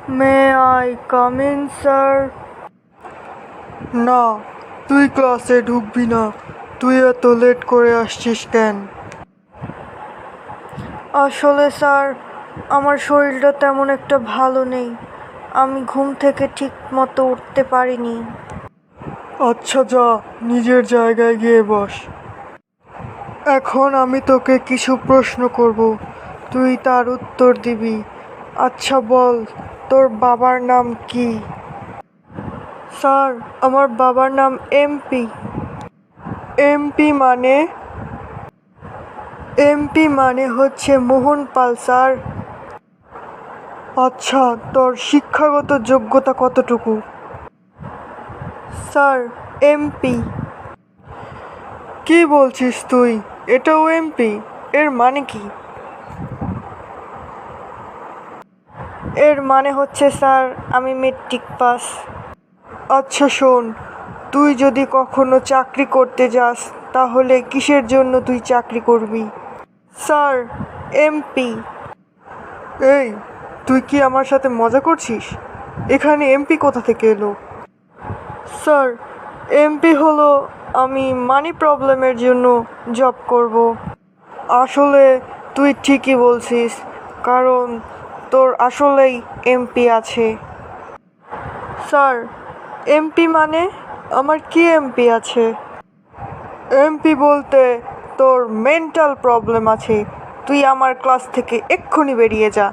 May I come in sir? না, তুই ক্লাসে ঢুকবি না। তুই এত লেট করে আসছিস কেন? আসলে স্যার, আমার শরীরটা তেমন একটা ভালো নেই। আমি ঘুম থেকে ঠিক মতো উঠতে পারিনি। আচ্ছা, যা নিজের জায়গায় গিয়ে বস। এখন আমি তোকে কিছু প্রশ্ন করব, তুই তার উত্তর দিবি। আচ্ছা বল, তোর বাবার নাম কি? স্যার, আমার বাবার নাম এমপি। এমপি মানে? এমপি মানে হচ্ছে মোহন পাল স্যার। আচ্ছা, তোর শিক্ষাগত যোগ্যতা কতটুকু? Sir, MP. কি বলছিস তুই? এটাও এমপি? এর মানে কি? এর মানে হচ্ছে স্যার, আমি মেট্রিক পাস। আচ্ছা শোন, তুই যদি কখনো চাকরি করতে যাস তাহলে কিসের জন্য তুই চাকরি করবি? Sir, MP. এই, তুই কি আমার সাথে মজা করছিস? এখানে এমপি কোথা থেকে এলো? স্যার, এমপি হলো আমি মানি প্রবলেমের জন্য জব করব। আসলে তুই ঠিকই বলছিস, কারণ তোর আসলেই এমপি আছে। স্যার, এমপি মানে? আমার কি এমপি আছে? এমপি বলতে তোর মেন্টাল প্রবলেম আছে। তুই আমার ক্লাস থেকে এক্ষুনি বেরিয়ে যা।